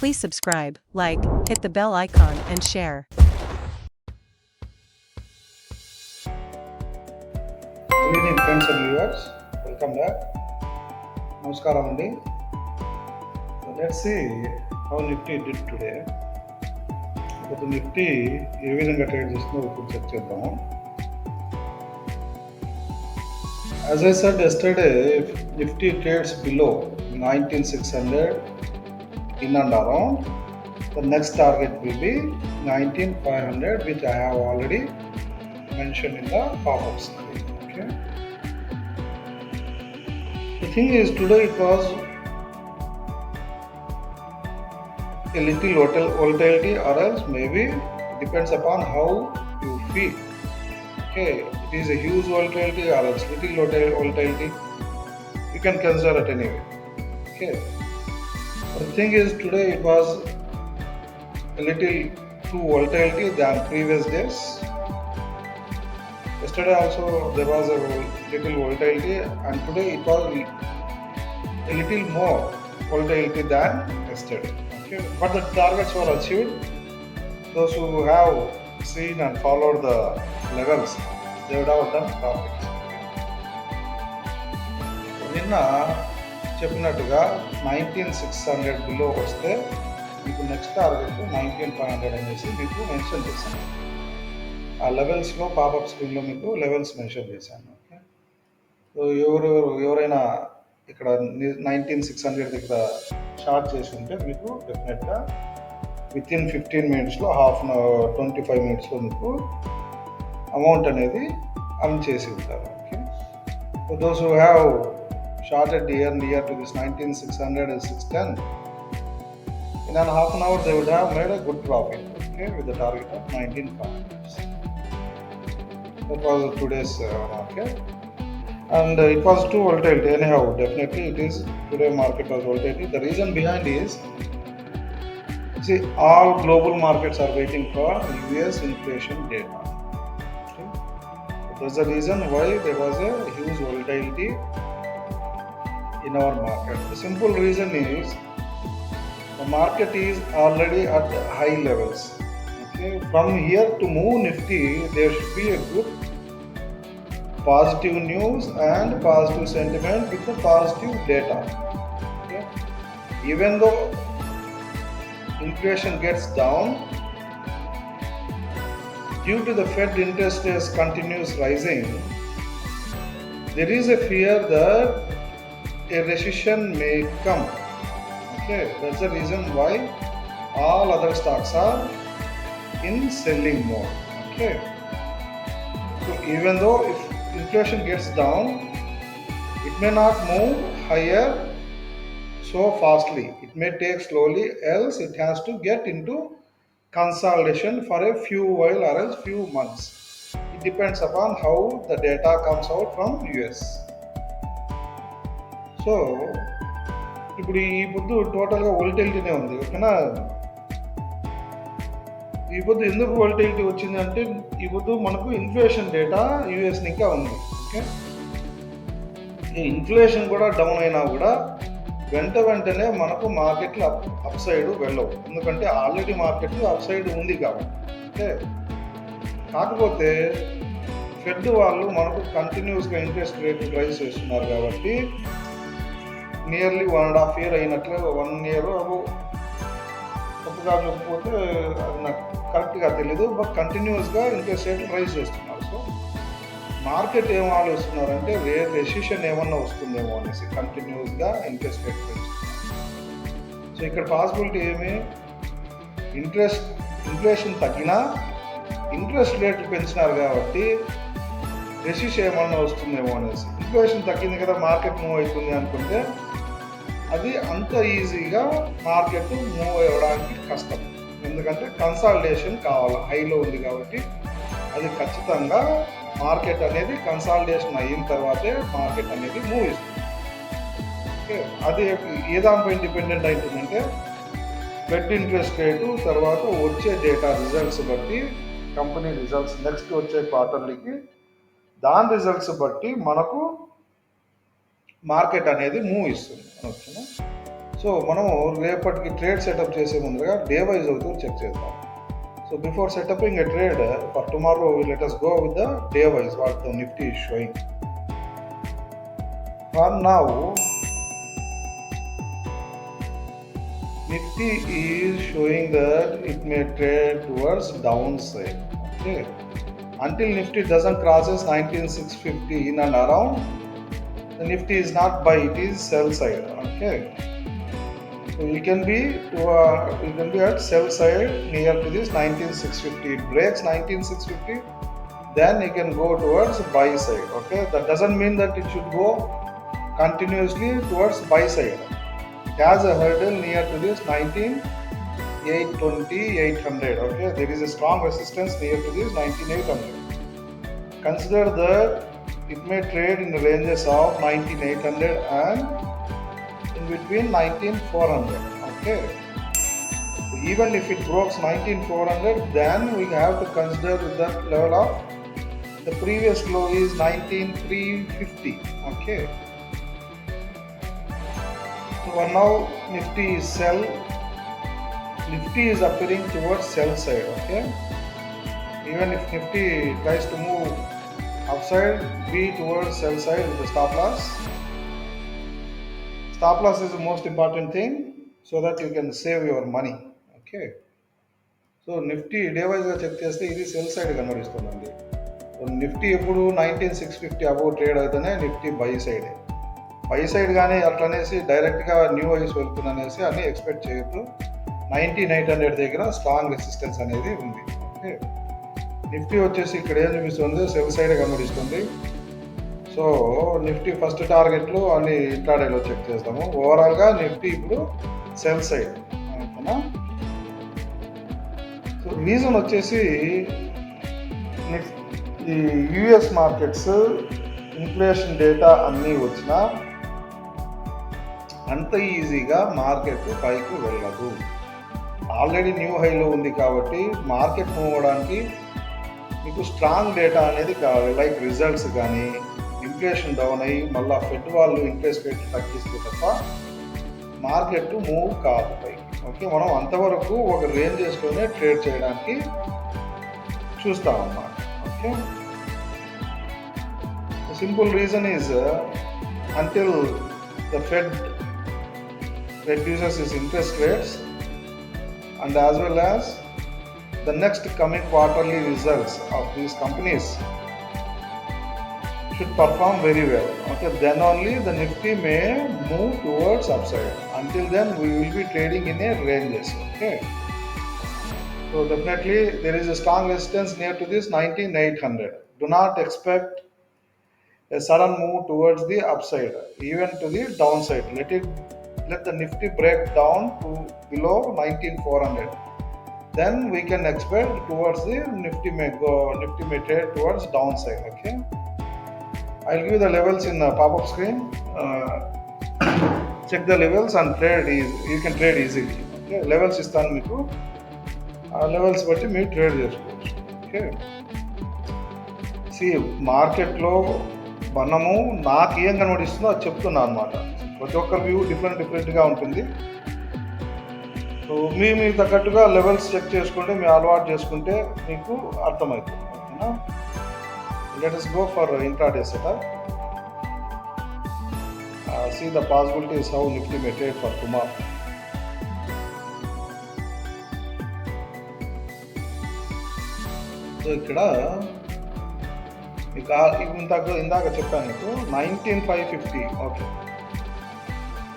Please subscribe, like, hit the bell icon and share. Good evening friends and viewers, welcome back. Namaskaram andi. Let's see how Nifty did today. But Nifty ఏ విధంగా trade చేస్తుందో ఇప్పుడు check చేద్దాము. As I said yesterday, if Nifty trades below 19,600 in and around, the next target will be 19,500, which I have already mentioned in the pop-up screen. Okay. The thing is, today it was a little volatility, or else maybe depends upon how you feel. Okay, it is a huge volatility or else little volatility. You can consider it anyway. Okay. But the thing is, today it was a little too volatility than previous days. Yesterday also there was a little volatility, and today it was a little more volatility than yesterday. Okay, but the targets were achieved. Those who have seen and followed the levels, they would have done profits. నిన్న చెప్పినట్టుగా 19,600 below వస్తే మీకు next target 19,500 అనేసి మీకు mention చేశాను. ఆ లెవెల్స్లో popup స్క్రీన్లో మీకు లెవెల్స్ మెన్షన్ చేశాను. ఓకే, సో ఎవరైనా ఇక్కడ 19,600 దగ్గర షార్ట్ చేసి ఉంటే మీకు డెఫినెట్గా వితిన్ 15 మినిట్స్లో 25 మినిట్స్లో మీకు అమౌంట్ అనేది అర్న్ చేసి ఉంటారు. Okay, so those who have shorted near to this 19,600 and 610, in an half an hour they would have made a good profit. Okay, with the target of 19,500. That was today's market, and it was too volatile anyhow. Definitely it is, today market was volatile. The reason behind is, see, all global markets are waiting for US inflation data. Okay, so that's the reason why there was a huge volatility in our market. The simple reason is the market is already at high levels. Okay, from here to move Nifty, there should be a good positive news and positive sentiment with the positive data. Okay, even though inflation gets down, due to the Fed interest rates continues rising, there is a fear that a recession may come. Okay, that's the reason why all other stocks are in selling mode. Okay, so even though if inflation gets down, it may not move higher so fastly. It may take slowly, else it has to get into consolidation for a few while or else few months. It depends upon how the data comes out from US. So ఇప్పుడు ఈ పొద్దు టోటల్గా వోల్టిలిటీనే ఉంది. ఓకేనా, ఈ పొద్దు ఎందుకు volatility వచ్చింది అంటే, ఈ పొద్దు మనకు ఇన్ఫ్లేషన్ డేటా యూఎస్ ఇంకా ఉంది. ఓకే, ఈ ఇన్ఫ్లేషన్ కూడా డౌన్ అయినా కూడా వెంటనే మనకు మార్కెట్లు అప్ సైడ్ వెళ్ళవు, ఎందుకంటే ఆల్రెడీ మార్కెట్ అప్ సైడ్ ఉంది కాబట్టి. ఓకే, కాకపోతే ఫెడ్ వాళ్ళు మనకు కంటిన్యూస్గా ఇంట్రెస్ట్ రేట్ రైజ్ చేస్తున్నారు కాబట్టి నియర్లీ 1.5 year అయినట్లు, 1 year తప్పుగా చెప్పకపోతే అది నాకు కరెక్ట్గా తెలీదు, బట్ కంటిన్యూస్గా ఇంట్రెస్ట్ రేట్లు రైజ్ చేస్తున్నారు. సో మార్కెట్ ఏం ఆలోచిస్తున్నారంటే రెసిషన్ ఏమన్నా వస్తుందేమో అనేసి కంటిన్యూస్గా ఇంట్రెస్ట్ రేట్ పెంచుతున్నారు. సో ఇక్కడ పాసిబిలిటీ ఏమి, ఇన్ఫ్లేషన్ తగ్గినా ఇంట్రెస్ట్ రేట్లు పెంచినారు కాబట్టి రెసిషన్ ఏమన్నా వస్తుందేమో అనేసి. ఇన్ఫ్లేషన్ తగ్గింది కదా మార్కెట్ మూవ్ అవుతుంది అనుకుంటే అది అంత ఈజీగా మార్కెట్ మూవ్ అవ్వడానికి కష్టం, ఎందుకంటే కన్సాలిడేషన్ కావాలి, హైలో ఉంది కాబట్టి. అది ఖచ్చితంగా మార్కెట్ అనేది కన్సాలిడేషన్ అయిన తర్వాతే మార్కెట్ అనేది మూవ్ ఇస్తుంది. ఓకే, అది ఏ దానిపై డిపెండెంట్ అవుతుందంటే ఫెడ్ ఇంట్రెస్ట్ రేటు, తర్వాత వచ్చే డేటా రిజల్ట్స్ బట్టి, కంపెనీ రిజల్ట్స్ నెక్స్ట్ వచ్చే క్వార్టర్లీకి, దాని రిజల్ట్స్ బట్టి మనకు మార్కెట్ అనేది మూవ్ ఇస్తుంది. ఓకేనా, సో మనము రేపటికి ట్రేడ్ సెటప్ చేసే ముందుగా డే వైజ్ అవుతూ చెక్ చేద్దాం. So before setting a trade for tomorrow, let us go with the day wise what the Nifty is showing. For now, Nifty is showing that it may trade towards downside. Okay. Until Nifty doesn't crosses 19650 in and around, the Nifty is not buy, it is sell side. Okay. So you can be at sell side near to this 19650. It breaks 19650, then you can go towards buy side. Okay, that doesn't mean that it should go continuously towards buy side. It has a hurdle near to this 19820 800. Okay, there is a strong resistance near to this 19800. Consider that it may trade in the ranges of 19800 and in between 19400. Okay, so even if it breaks 19400, then we have to consider that level of the previous low is 19350. Okay, so now Nifty is sell. Nifty is appearing towards sell side. Okay, even if Nifty tries to move upside, be towards sell side with the stop loss. Stop loss is the most important thing so that you can save your money. Okay, so Nifty day wise గా check చేస్తే ఇది cell side కనబడిస్తుందండి. So Nifty ఎప్పుడు 19650 above trade అయితేనే Nifty by side కానీ అట్లనేసి డైరెక్ట్గా new highs వెళ్తుందనేసి అన్ని expect చేయొద్దు. 19800 దగ్గర స్ట్రాంగ్ రెసిస్టెన్స్ అనేది ఉంది. ఓకే, నిఫ్టీ వచ్చేసి ఇక్కడ ఏం చూపిస్తుంది, సెల్ సైడ్ కనబడిస్తుంది. సో నిఫ్టీ ఫస్ట్ టార్గెట్లు అన్ని ఇంట్రాడేలో చెక్ చేస్తాము. ఓవరాల్గా నిఫ్టీ ఇప్పుడు సెల్ సైడ్. ఓకేనా, సో రీజన్ వచ్చేసి ఈ యుఎస్ మార్కెట్స్ ఇన్ఫ్లేషన్ డేటా అన్నీ వచ్చినా అంత ఈజీగా మార్కెట్ పైకి వెళ్ళదు. ఆల్రెడీ న్యూ హైలో ఉంది కాబట్టి మార్కెట్ మూవ్ అవ్వడానికి మీకు స్ట్రాంగ్ డేటా అనేది కావాలి. లైక్ రిజల్ట్స్ కానీ, ఇన్ఫ్లేషన్ డౌన్ అయ్యి మళ్ళీ ఫెడ్ వాళ్ళు ఇంట్రెస్ట్ రేట్ తగ్గిస్తే తప్ప మార్కెట్ మూవ్ కాదు పైకి. ఓకే, మనం అంతవరకు ఒక రేంజెస్లోనే ట్రేడ్ చేయడానికి చూస్తామన్నమాట. Okay, simple reason is until the Fed reduces its interest rates and as well as the next coming quarterly results of these companies should perform very well. Okay, then only the Nifty may move towards upside. Until then we will be trading in a ranges. Okay, so definitely there is a strong resistance near to this 19800. Do not expect a sudden move towards the upside, even to the downside. Let the Nifty break down to below 19400. Then we can expect towards the Nifty may trade towards downside. Okay, I'll give the levels in the pop-up screen. Check the levels and trade. You can trade easily. Okay, levels istanu meeku levels batti meer trade chesukochu. Okay, see market lo మనము నాకు ఏం కనబడిస్తుందో అది చెప్తున్నా అనమాట. ప్రతి ఒక్క view డిఫరెంట్గా ఉంటుంది. సో మీ తగ్గట్టుగా లెవెల్స్ చెక్ చేసుకుంటే, మీ అలవాటు చేసుకుంటే మీకు అర్థమవుతుంది. ఓకేనా, let us go for intraday setup. See the possibilities how Nifty may trade for tomorrow. So ఇక్కడ ఇందాక చెప్పాను మీకు 19550. ఓకే,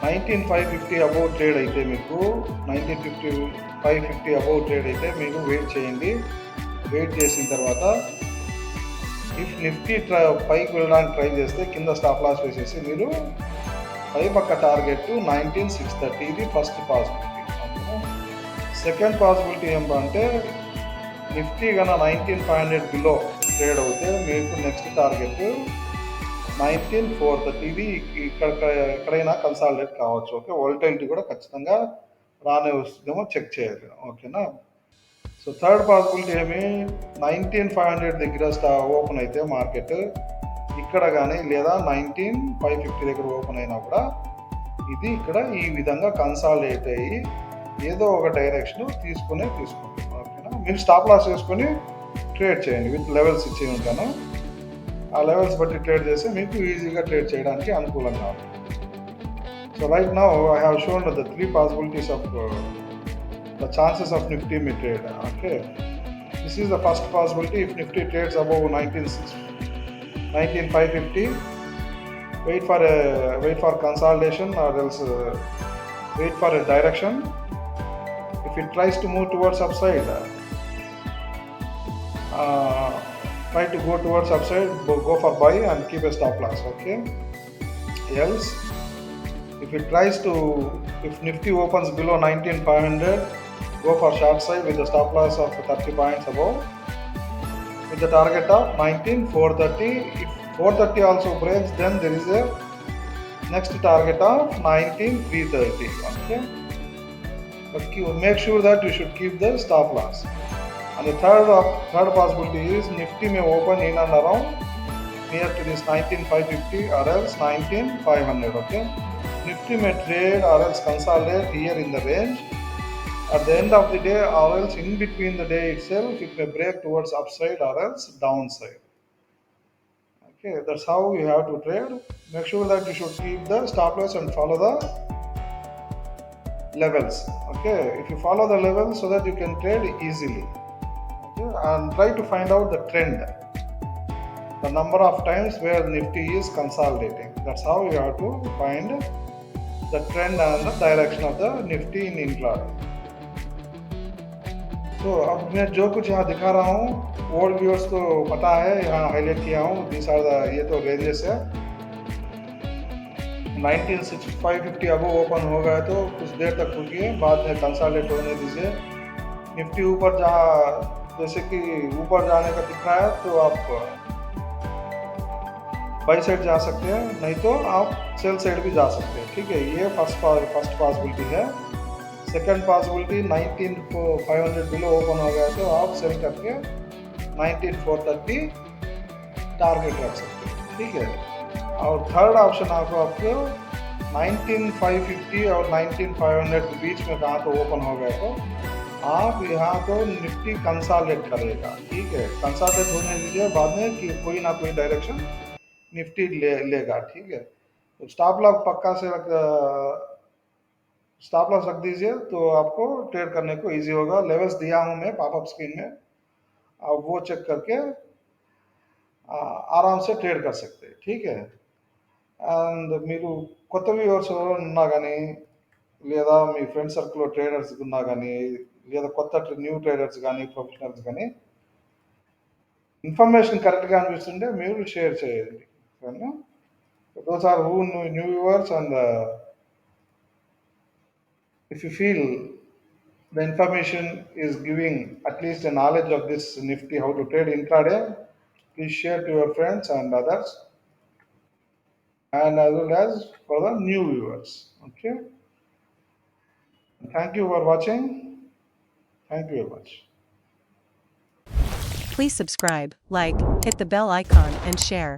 19550 అబౌవ్ ట్రేడ్ అయితే మీకు 19550 అబౌవ్ ట్రేడ్ అయితే మీకు వెయిట్ చేయండి. వెయిట్ చేసిన తర్వాత ఇఫ్ నిఫ్టీ పైకి వెళ్ళడానికి ట్రై చేస్తే కింద స్టాప్ లాస్ వేసేసి మీరు పై పక్క టార్గెట్ 19630. ఇది ఫస్ట్ పాసిబిలిటీ. సెకండ్ పాసిబిలిటీ ఏంటంటే నిఫ్టీ కన్నా 19500 బిలో ట్రేడ్ అవుతే మీకు నెక్స్ట్ టార్గెట్ 19430. ఇది ఎక్కడైనా కన్సాలిడేట్ కావచ్చు. ఓకే, వోల్టైలిటీ కూడా ఖచ్చితంగా రానే వస్తుందేమో చెక్ చేయాలి. ఓకేనా, సో థర్డ్ పాసిబిలిటీ ఏమి, 19500 దగ్గర ఓపెన్ అయితే మార్కెట్ ఇక్కడ కానీ లేదా 19550 దగ్గర ఓపెన్ అయినా కూడా ఇది ఇక్కడ ఈ విధంగా కన్సాలిడేట్ అయ్యి ఏదో ఒక డైరెక్షన్ తీసుకుంటుంది. ఓకేనా, మీరు స్టాప్ లాస్ వేసుకొని ట్రేడ్ చేయండి. విత్ లెవెల్స్ ఇచ్చి ఉంటాను. ఆ లెవెల్స్ బట్టి ట్రేడ్ చేస్తే మీకు ఈజీగా ట్రేడ్ చేయడానికి అనుకూలంగా ఉంటుంది. So right now I have shown the 3 possibilities of the chances of Nifty may trade. Okay, this is the first possibility. If Nifty trades above 19550, wait for consolidation, or else wait for a direction. If it tries to move towards upside, try to go towards upside, go for buy and keep a stop loss. Okay, else if Nifty opens below 19500, go for short side with a stop loss of 30 points above, with the target of 19430. If 430 also breaks, then there is a next target of 19330. Okay, but make sure that you should keep the stop loss. And the third possibility is Nifty may open in and around near to this 19550 or else 19500. Okay, Nifty may trade or else consolidate here in the range. At the end of the day, or else in between the day itself, it may break towards upside or else downside. Okay, that's how you have to trade. Make sure that you should keep the stop loss and follow the levels. Okay, if you follow the levels so that you can trade easily. Okay, and try to find out the trend, the number of times where Nifty is consolidating. That's how you have to find the trend and the direction of the Nifty in intraday. तो अब मैं जो कुछ यहाँ दिखा रहा हूँ, old viewers को पता है, यहाँ हाईलाइट किया हूँ. दिस आर द, ये तो रेंजेस है. 196,550 अब ओपन हो गए तो कुछ देर तक रुकिए, बाद में कंसोलिडेट होने दीजिए. निफ्टी ऊपर जैसे कि ऊपर जाने का दिख रहा है तो आप बाई साइड जा सकते हैं, नहीं तो आप सेल साइड भी जा सकते हैं. ठीक है, ये फर्स्ट पॉसिबिलिटी है. सेकेंड पॉसिबिलिटी 19500 बिलो ओपन हो गया तो आप सेल करके 19430 टारगेट रख सकते हैं. ठीक है, और थर्ड ऑप्शन आपको 19550 और 19500 के बीच में कहाँ तो ओपन हो गया तो आप यहाँ तो निफ्टी कंसोलिडेट करेगा. ठीक है, कंसोलिडेट होने दीजिए, बाद में कि कोई ना कोई डायरेक्शन निफ्टी लेगा. ठीक है, तो स्टॉप लॉस रख दीजिए तो आपको ट्रेड करने को इजी होगा. लेवल्स दिया हूँ मैं पॉपअप स्क्रीन में, आप वो चेक करके आराम से ट्रेड कर सकते हैं. ठीक है, అండ్ మీరు కొత్త వ్యూవర్స్ ఉన్నా కానీ, లేదా మీ ఫ్రెండ్ సర్కిల్లో ట్రేడర్స్ ఉన్నా కానీ, లేదా కొత్త న్యూ ట్రేడర్స్ కానీ, ప్రొఫెషనల్స్ కానీ ఇన్ఫర్మేషన్ కరెక్ట్గా అనిపిస్తుంటే మీరు షేర్ చేయండి. Those are who new viewers, and if you feel the information is giving at least a knowledge of this Nifty, how to trade intraday, please share to your friends and others, and as well as for the new viewers. Okay, thank you for watching. Thank you very much. Please subscribe, like, hit the bell icon and share.